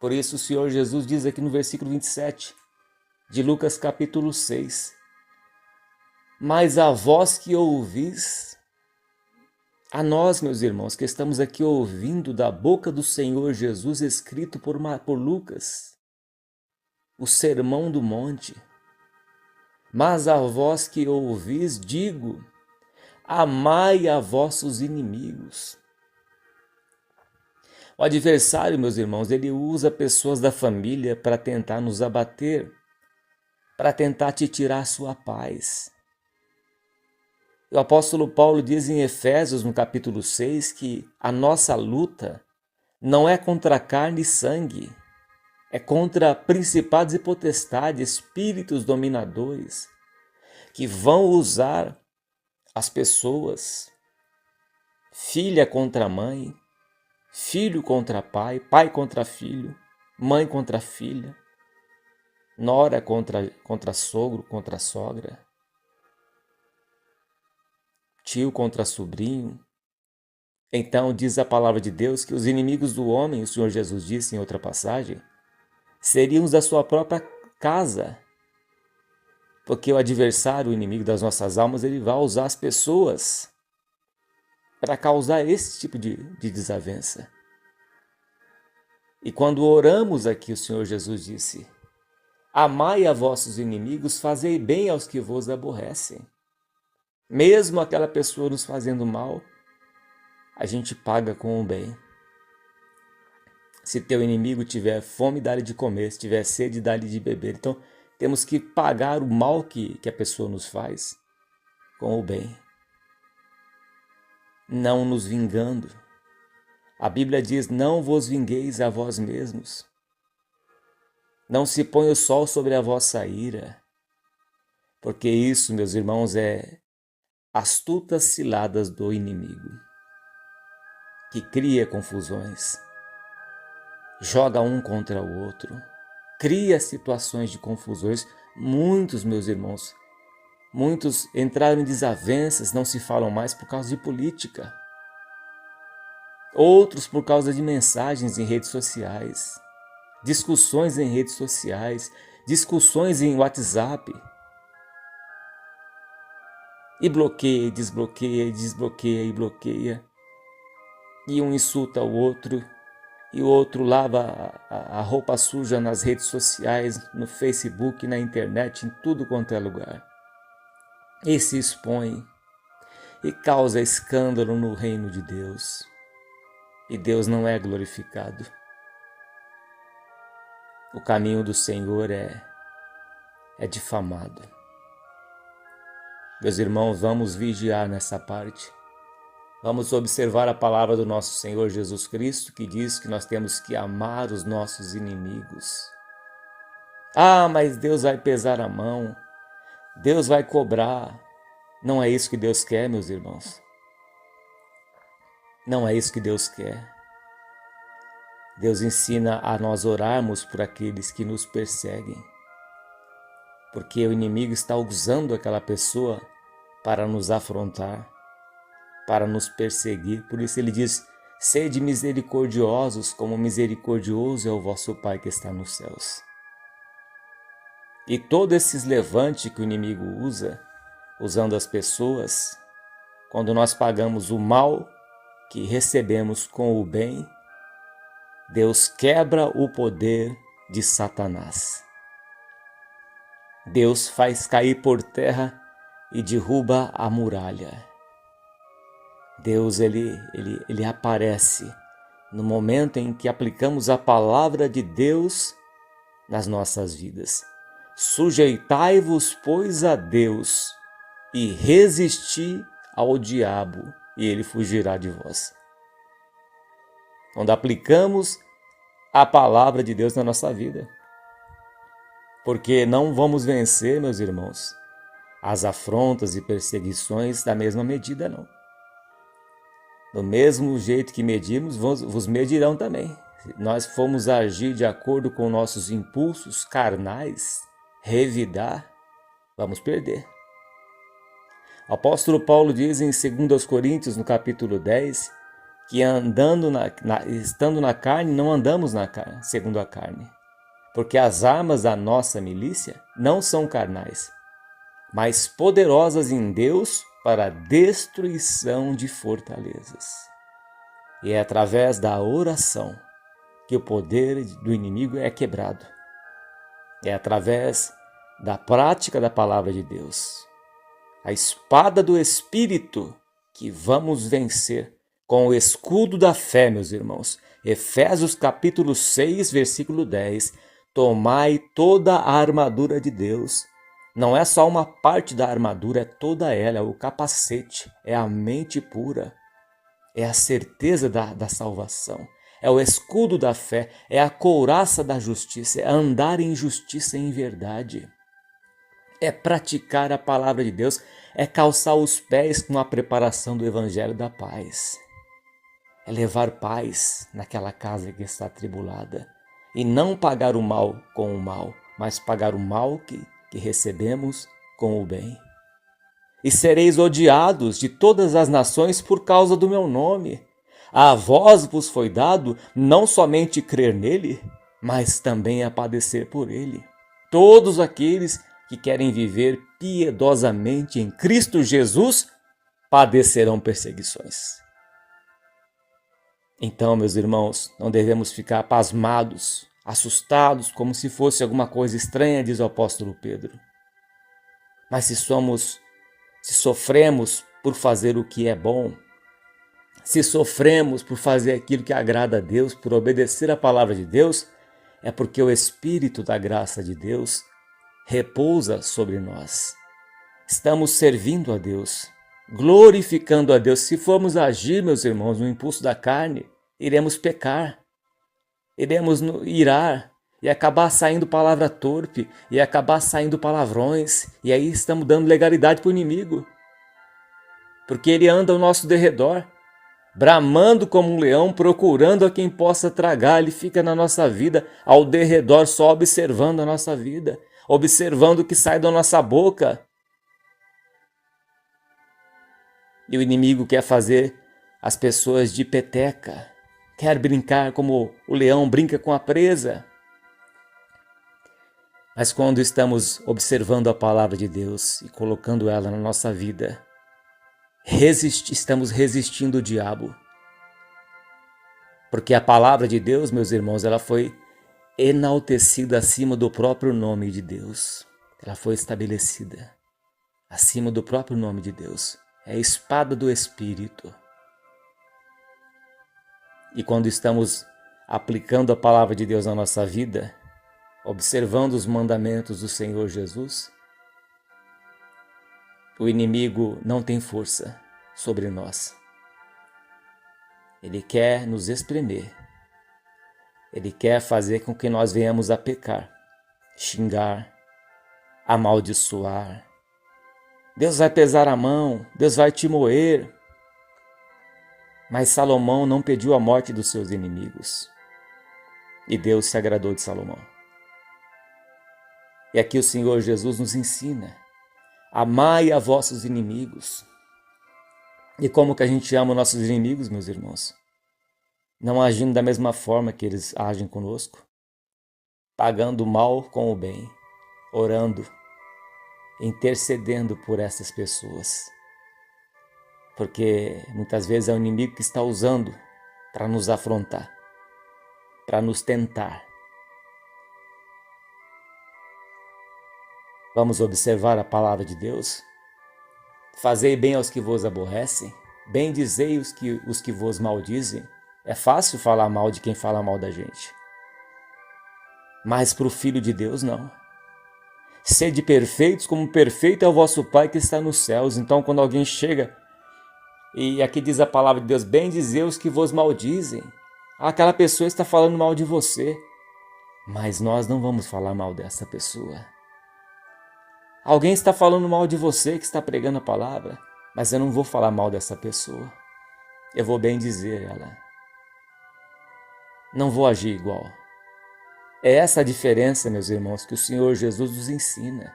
Por isso o Senhor Jesus diz aqui no versículo 27 de Lucas capítulo 6: Mas a vós que ouvis, a nós, meus irmãos, que estamos aqui ouvindo da boca do Senhor Jesus, escrito por Lucas, o Sermão do Monte, mas a vós que ouvis, digo, amai a vossos inimigos. O adversário, meus irmãos, ele usa pessoas da família para tentar nos abater, para tentar te tirar a sua paz. O apóstolo Paulo diz em Efésios, no capítulo 6, que a nossa luta não é contra carne e sangue, é contra principados e potestades, espíritos dominadores, que vão usar as pessoas, filha contra mãe, filho contra pai, pai contra filho, mãe contra filha, nora contra sogro, contra sogra, tio contra sobrinho. Então diz a palavra de Deus que os inimigos do homem, o Senhor Jesus disse em outra passagem, seriam os da sua própria casa. Porque o adversário, o inimigo das nossas almas, ele vai usar as pessoas para causar esse tipo de desavença. E quando oramos aqui, o Senhor Jesus disse, amai a vossos inimigos, fazei bem aos que vos aborrecem. Mesmo aquela pessoa nos fazendo mal, a gente paga com o bem. Se teu inimigo tiver fome, dá-lhe de comer. Se tiver sede, dá-lhe de beber. Então, temos que pagar o mal que a pessoa nos faz com o bem. Não nos vingando. A Bíblia diz, não vos vingueis a vós mesmos. Não se põe o sol sobre a vossa ira. Porque isso, meus irmãos, é astutas ciladas do inimigo, que cria confusões, joga um contra o outro, cria situações de confusões. Muitos, meus irmãos, muitos entraram em desavenças, não se falam mais por causa de política. Outros por causa de mensagens em redes sociais, discussões em redes sociais, discussões em WhatsApp. E bloqueia, desbloqueia, desbloqueia e bloqueia. E um insulta o outro, e o outro lava a roupa suja nas redes sociais, no Facebook, na internet, em tudo quanto é lugar. E se expõe e causa escândalo no reino de Deus. E Deus não é glorificado. O caminho do Senhor é difamado. Meus irmãos, vamos vigiar nessa parte. Vamos observar a palavra do nosso Senhor Jesus Cristo, que diz que nós temos que amar os nossos inimigos. Ah, mas Deus vai pesar a mão, Deus vai cobrar. Não é isso que Deus quer, meus irmãos. Não é isso que Deus quer. Deus ensina a nós orarmos por aqueles que nos perseguem, porque o inimigo está usando aquela pessoa para nos afrontar, para nos perseguir. Por isso ele diz, sede misericordiosos, como misericordioso é o vosso Pai que está nos céus. E todo esse levante que o inimigo usa, usando as pessoas, quando nós pagamos o mal que recebemos com o bem, Deus quebra o poder de Satanás. Deus faz cair por terra e derruba a muralha. Deus ele aparece no momento em que aplicamos a palavra de Deus nas nossas vidas. Sujeitai-vos, pois, a Deus e resisti ao diabo, e ele fugirá de vós. Quando aplicamos a palavra de Deus na nossa vida. Porque não vamos vencer, meus irmãos, as afrontas e perseguições da mesma medida, não. Do mesmo jeito que medimos, vos medirão também. Se nós formos agir de acordo com nossos impulsos carnais, revidar, vamos perder. O apóstolo Paulo diz em 2 Coríntios, no capítulo 10, que estando na carne, não andamos segundo a carne. Porque as armas da nossa milícia não são carnais, mas poderosas em Deus para a destruição de fortalezas. E é através da oração que o poder do inimigo é quebrado. É através da prática da palavra de Deus, a espada do Espírito, que vamos vencer com o escudo da fé, meus irmãos. Efésios capítulo 6, versículo 10. Tomai toda a armadura de Deus. Não é só uma parte da armadura, é toda ela, é o capacete, é a mente pura, é a certeza da salvação, é o escudo da fé, é a couraça da justiça, é andar em justiça e em verdade, é praticar a palavra de Deus, é calçar os pés com a preparação do evangelho da paz, é levar paz naquela casa que está atribulada e não pagar o mal com o mal, mas pagar o mal que recebemos com o bem. E sereis odiados de todas as nações por causa do meu nome. A vós vos foi dado não somente crer nele, mas também a padecer por ele. Todos aqueles que querem viver piedosamente em Cristo Jesus padecerão perseguições. Então, meus irmãos, não devemos ficar pasmados, assustados, como se fosse alguma coisa estranha, diz o apóstolo Pedro. Mas se sofremos por fazer o que é bom, se sofremos por fazer aquilo que agrada a Deus, por obedecer a palavra de Deus, é porque o Espírito da graça de Deus repousa sobre nós. Estamos servindo a Deus, glorificando a Deus. Se formos agir, meus irmãos, no impulso da carne, iremos pecar, iremos irar e acabar saindo palavra torpe e acabar saindo palavrões, e aí estamos dando legalidade para o inimigo, porque ele anda ao nosso derredor, bramando como um leão, procurando a quem possa tragar. Ele fica na nossa vida, ao derredor, só observando a nossa vida, observando o que sai da nossa boca. E o inimigo quer fazer as pessoas de peteca, quer brincar como o leão brinca com a presa. Mas quando estamos observando a palavra de Deus e colocando ela na nossa vida, estamos resistindo o diabo. Porque a palavra de Deus, meus irmãos, ela foi enaltecida acima do próprio nome de Deus. Ela foi estabelecida acima do próprio nome de Deus. É a espada do Espírito. E quando estamos aplicando a palavra de Deus na nossa vida, observando os mandamentos do Senhor Jesus, o inimigo não tem força sobre nós. Ele quer nos espremer. Ele quer fazer com que nós venhamos a pecar, xingar, amaldiçoar. Deus vai pesar a mão, Deus vai te moer. Mas Salomão não pediu a morte dos seus inimigos. E Deus se agradou de Salomão. E aqui o Senhor Jesus nos ensina: amai a vossos inimigos. E como que a gente ama nossos inimigos, meus irmãos? Não agindo da mesma forma que eles agem conosco, pagando o mal com o bem, orando, intercedendo por essas pessoas. Porque muitas vezes é o inimigo que está usando para nos afrontar, para nos tentar. Vamos observar a palavra de Deus. Fazei bem aos que vos aborrecem, bendizei os que vos maldizem. É fácil falar mal de quem fala mal da gente. Mas para o Filho de Deus, não. Sede perfeitos como perfeito é o vosso Pai que está nos céus. Então, quando alguém chega, e aqui diz a palavra de Deus, bendizei os que vos maldizem, aquela pessoa está falando mal de você. Mas nós não vamos falar mal dessa pessoa. Alguém está falando mal de você que está pregando a palavra, mas eu não vou falar mal dessa pessoa. Eu vou bendizer ela. Não vou agir igual. É essa a diferença, meus irmãos, que o Senhor Jesus nos ensina.